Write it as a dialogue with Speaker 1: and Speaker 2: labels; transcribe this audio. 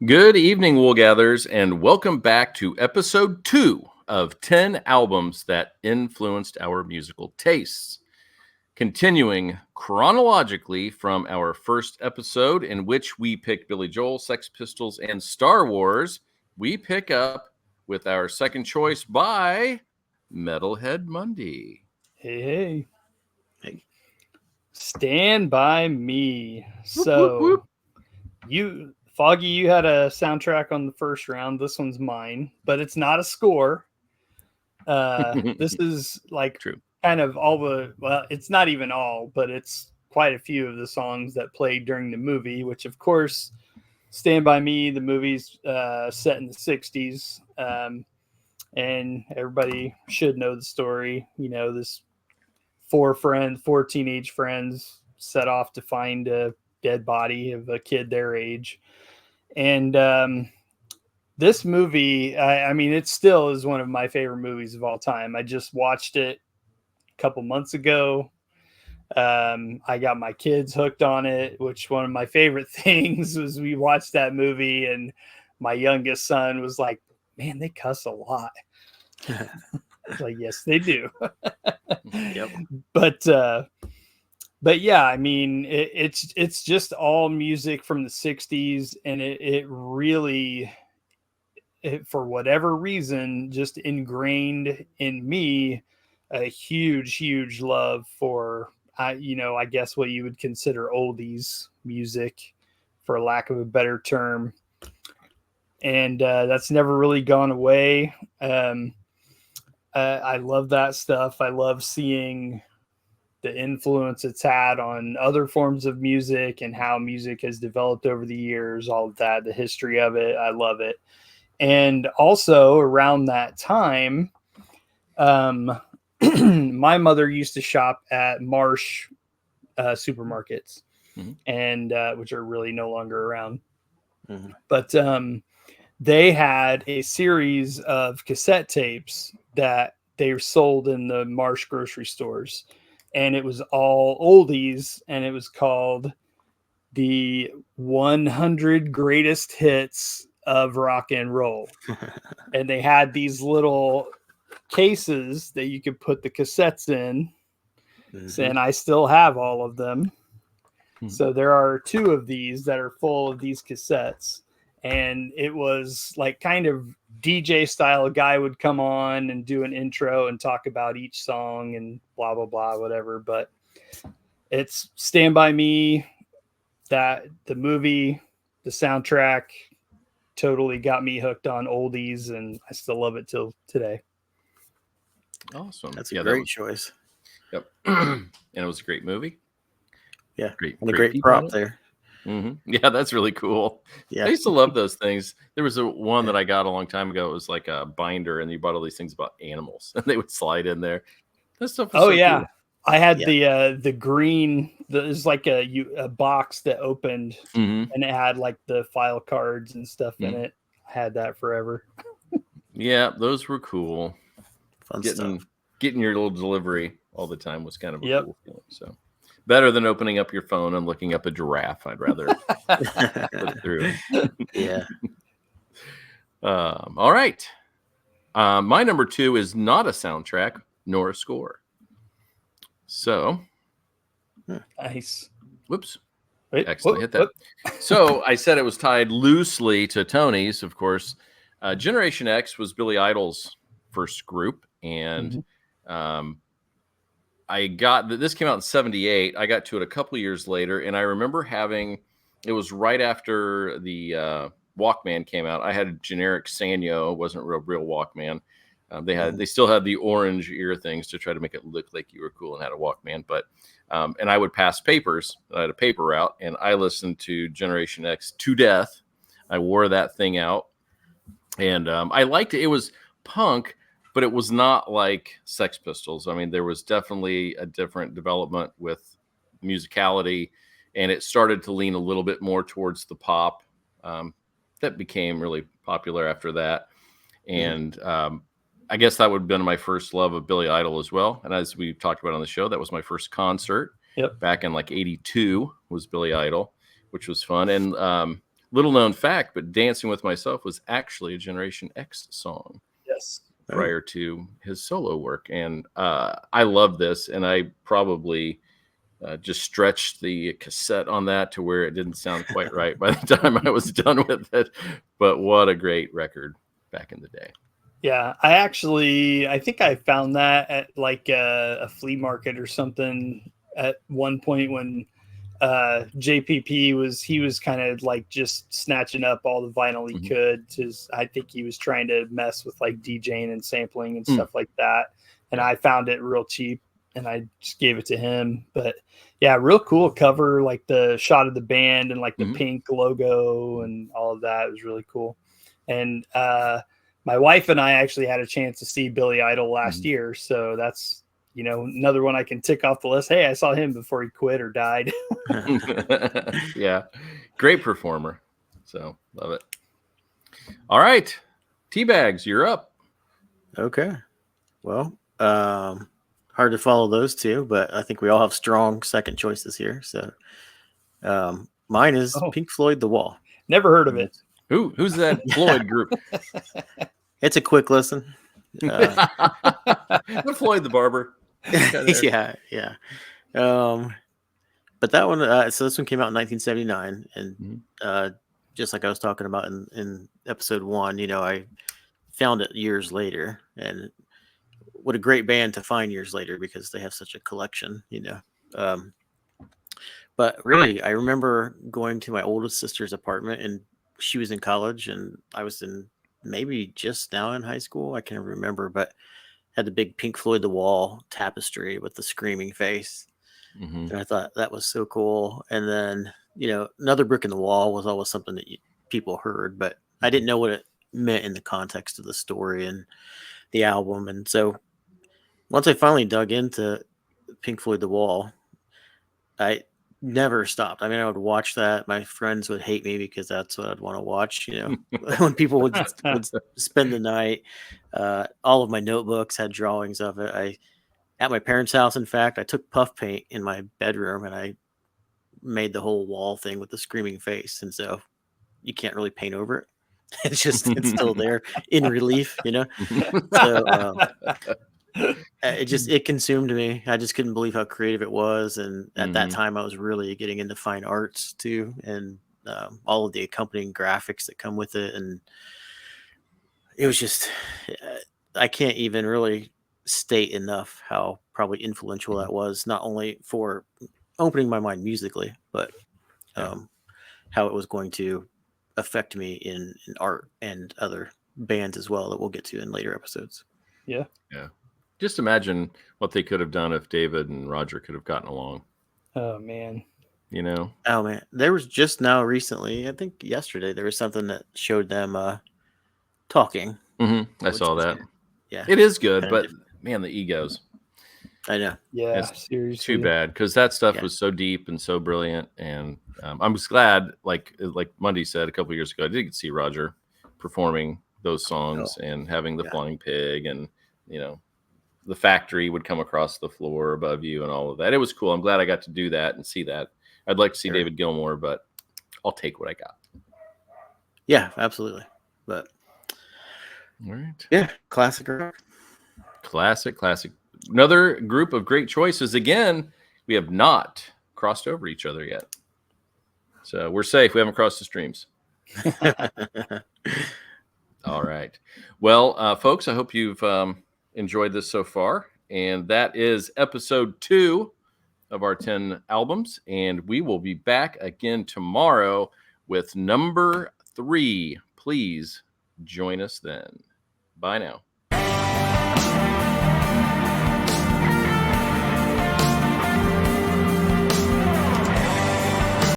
Speaker 1: Good evening, Wool Gatherers, and welcome back to episode 2 of 10 albums that influenced our musical tastes. Continuing chronologically from our first episode, in which we picked Billy Joel, Sex Pistols, and Star Wars, we pick up with our second choice by Metalhead Mundy.
Speaker 2: Hey.
Speaker 3: Hey.
Speaker 2: Stand By Me.
Speaker 1: Whoop,
Speaker 2: So,
Speaker 1: whoop, whoop.
Speaker 2: Foggy, you had a soundtrack on the first round. This one's mine, but it's not a score. This is like
Speaker 1: True.
Speaker 2: kind of it's not even all, but it's quite a few of the songs that played during the movie, which of course, Stand By Me, the movie's set in the 60s. And everybody should know the story. You know, this four teenage friends set off to find a dead body of a kid their age. And this movie, I mean, it still is one of my favorite movies of all time. I just watched it a couple months ago. I got my kids hooked on it, which one of my favorite things was we watched that movie and my youngest son was like, man, they cuss a lot. Like, yes, they do.
Speaker 3: Yep.
Speaker 2: But yeah, I mean, it's just all music from the 60s, and it really, for whatever reason, just ingrained in me a huge love for, I guess what you would consider oldies music, for lack of a better term. And that's never really gone away. I love that stuff. I love seeing the influence it's had on other forms of music and how music has developed over the years, all of that, the history of it. I love it. And also around that time, my mother used to shop at Marsh supermarkets, and which are really no longer around. Mm-hmm. But they had a series of cassette tapes that they sold in the Marsh grocery stores. And it was all oldies, and it was called the 100 Greatest Hits of Rock and Roll. And they had these little cases that you could put the cassettes in. Mm-hmm. And I still have all of them. Mm-hmm. So there are 2 of these that are full of these cassettes. And it was like kind of DJ style. A guy would come on and do an intro and talk about each song and blah, blah, blah, whatever. But it's Stand By Me, that the movie, the soundtrack totally got me hooked on oldies, and I still love it till today.
Speaker 1: Awesome.
Speaker 3: That's a great choice.
Speaker 1: Yep. And it was a great movie.
Speaker 3: Yeah. Great prop there.
Speaker 1: Mm-hmm. Yeah, that's really cool. Yeah, I used to love those things. There was one that I got a long time ago. It was like a binder, and you bought all these things about animals, and they would slide in there. That stuff was cool.
Speaker 2: I had the green. There's like a box that opened, and it had like the file cards and stuff in it. I had that forever.
Speaker 1: Yeah, those were cool.
Speaker 3: Fun stuff.
Speaker 1: Getting your little delivery all the time was kind of a cool feeling. So. Better than opening up your phone and looking up a giraffe. I'd rather look through it.
Speaker 3: Yeah.
Speaker 1: All right. My number 2 is not a soundtrack nor a score. So.
Speaker 2: Nice.
Speaker 1: Whoops. Excellent. Hit that. So I said it was tied loosely to Tony's, of course. Generation X was Billy Idol's first group. And this came out in 78. I got to it a couple years later, and I remember it was right after the Walkman came out. I had a generic Sanyo. It wasn't a real Walkman. They still had the orange ear things to try to make it look like you were cool and had a Walkman. But and I would pass papers. I had a paper route, and I listened to Generation X to death. I wore that thing out, and I liked it. It was punk, but it was not like Sex Pistols. I mean, there was definitely a different development with musicality, and it started to lean a little bit more towards the pop. That became really popular after that. And I guess that would have been my first love of Billy Idol as well. And as we talked about on the show, that was my first concert back in like 82 was Billy Idol, which was fun. And little known fact, but Dancing with Myself was actually a Generation X song.
Speaker 2: Yes.
Speaker 1: Prior to his solo work. And I love this. And I probably just stretched the cassette on that to where it didn't sound quite right by the time I was done with it. But what a great record back in the day.
Speaker 2: Yeah, I think I found that at like a flea market or something at one point when JPP was kind of like just snatching up all the vinyl he could. I think he was trying to mess with like DJing and sampling and stuff like that. And I found it real cheap and I just gave it to him. But yeah, real cool cover, like the shot of the band and like the pink logo and all of that. It was really cool. And my wife and I actually had a chance to see Billy Idol last year. So that's, another one I can tick off the list. Hey, I saw him before he quit or died.
Speaker 1: Yeah. Great performer. So love it. All right. T-Bags, you're up.
Speaker 3: Okay. Well, hard to follow those two, but I think we all have strong second choices here. So mine is Pink Floyd, The Wall.
Speaker 2: Never heard of it.
Speaker 1: Who's that Floyd group?
Speaker 3: It's a quick listen.
Speaker 1: Floyd the Barber.
Speaker 3: Yeah. But that one, so this one came out in 1979, and just like I was talking about in episode 1, I found it years later, and what a great band to find years later because they have such a collection, But really, I remember going to my oldest sister's apartment, and she was in college, and I was maybe just now in high school. I can't remember, but had the big Pink Floyd The Wall tapestry with the screaming face. And I thought that was so cool. And then, Another Brick in the Wall was always something that people heard, but I didn't know what it meant in the context of the story and the album. And so once I finally dug into Pink Floyd The Wall, I never stopped. I mean, I would watch that. My friends would hate me because that's what I'd want to watch, when people would spend the night. All of my notebooks had drawings of it. At my parents' house, in fact, I took puff paint in my bedroom and I made the whole wall thing with the screaming face. And so you can't really paint over it. It's still there in relief, So it consumed me. I just couldn't believe how creative it was. And at that time I was really getting into fine arts too. And all of the accompanying graphics that come with it. And it was just, I can't even really state enough how probably influential that was, not only for opening my mind musically, but how it was going to affect me in art and other bands as well that we'll get to in later episodes.
Speaker 2: Yeah.
Speaker 1: Just imagine what they could have done if David and Roger could have gotten along.
Speaker 2: Oh man.
Speaker 3: Oh man. There was just now recently, I think yesterday, there was something that showed them talking.
Speaker 1: I saw that.
Speaker 3: Yeah.
Speaker 1: It is good, but man, the egos.
Speaker 3: I know.
Speaker 2: Yeah,
Speaker 1: it's
Speaker 2: seriously.
Speaker 1: Too bad, because that stuff was so deep and so brilliant. And I'm just glad, like Mundy said a couple of years ago, I did get to see Roger performing those songs and having the flying pig and, the factory would come across the floor above you and all of that. It was cool. I'm glad I got to do that and see that. I'd like to see David Gilmour, but I'll take what I got.
Speaker 3: Yeah, absolutely. But
Speaker 1: all right.
Speaker 3: Yeah, classic rock.
Speaker 1: Classic. Another group of great choices. Again, we have not crossed over each other yet. So we're safe. We haven't crossed the streams. All right. Well, folks, I hope you've enjoyed this so far. And that is episode 2 of our 10 albums. And we will be back again tomorrow with number 3. Please join us then. Bye now.